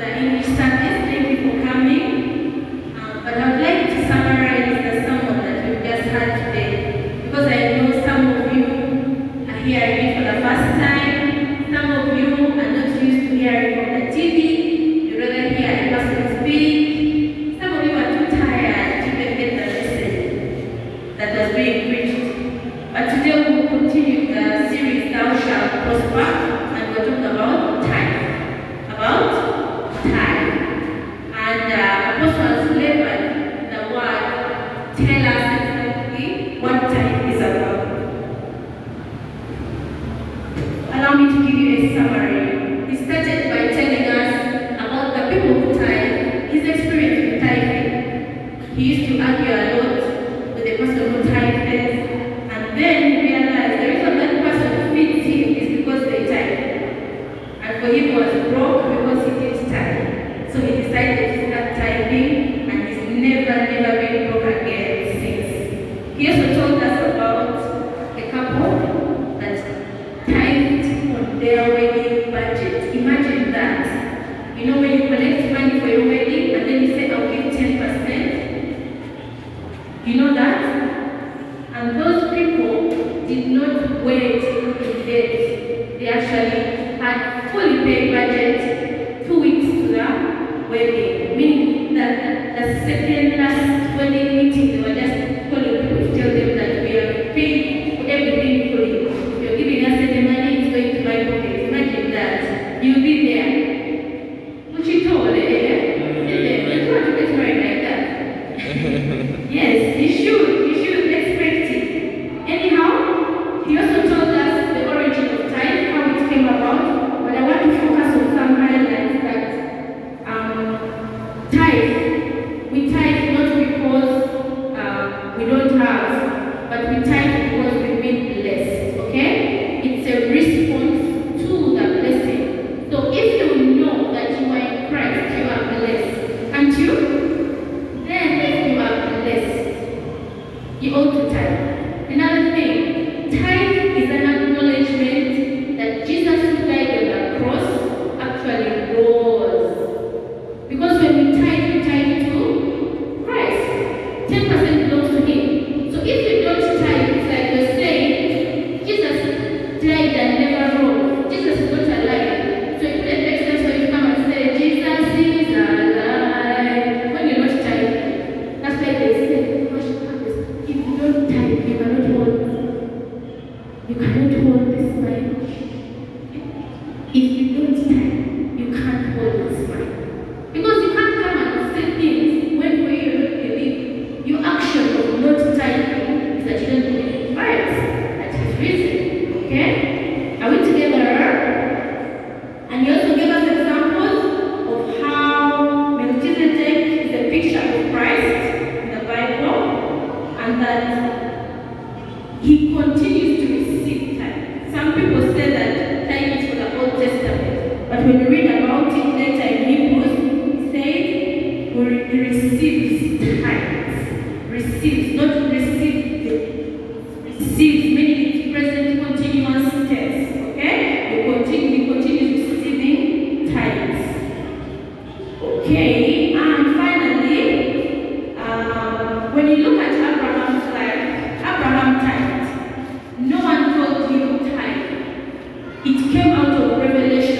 the English service. Thank you for coming. But I'd like to summarize the sermon that we've just had today, because I know some of you are hearing it for the first time. Some of you are not used to hearing from the TV. You'd rather hear a person speak. Some of you are too tired to even get the message that was being preached. But today we will continue the series, Thou Shalt Prosper, and we're talking about time. About time. And Apostles labored the word, tell us exactly what time is about. Allow me to give you a summary. He started by telling us about the people who tithe, his experience with tithing. He used to argue a lot with the person who tithes, and then he realized the reason that person feeds him is because they tithe. And for him, he was broke because he did tithe. So he decided to start tithing, and he's never been broke again since. He also told us about a couple that tithed on their wedding budget. Imagine that. You know, when you collect money for your wedding and then you say, I'll give 10%. You know that? And those people did not wait in debt. They actually had fully paid budget 2 weeks to the wedding. Meaning that the second last wedding meeting, they were just calling people to tell them that we have paid for everything fully. You're giving us the money, it's going to my pocket. Imagine that. You'll be there. What you told, eh? You told to get married like that. Yes, you should expect it. Anyhow, he also told us the origin of tithe, how it came about, but I want to focus on some highlights that tithe. We tithe not because we don't have, but we tithe because we've been blessed, okay? It's a response to the blessing. So if you know that you are in Christ, you are blessed, aren't you? Then if you are blessed, you ought to tithe. Another thing, tithe is an acknowledgement that Jesus who died on the cross actually rose. Because when we tithe to Christ. 10% belongs to him. So if you don't tithe, it's like you're saying, Jesus died and never rose. Jesus is not alive. So it wouldn't make sense for you to come and say, Jesus is alive, when you're not tithing. That's why they say, if you don't tithe, you cannot hold this mic. If you don't tithe, you can't hold this mic. Because you can't come and say things when for you don't believe. Your action of not tithing is that you don't believe in Christ. That is reason. Okay? Are we together? And he also gave us examples of how Melchizedek is a picture of Christ in the Bible, and that he continues to receive tithe. Some people say that tithe is for the Old Testament, but when you read about it later in Hebrews, it says he receives tithes. Receives, not received. Receives, meaning it's present continuous tense. Okay? He continues receiving tithes. Okay, and finally, when you look at Abraham's life, Abraham tithed. No one told him tithe. It came out of revelation.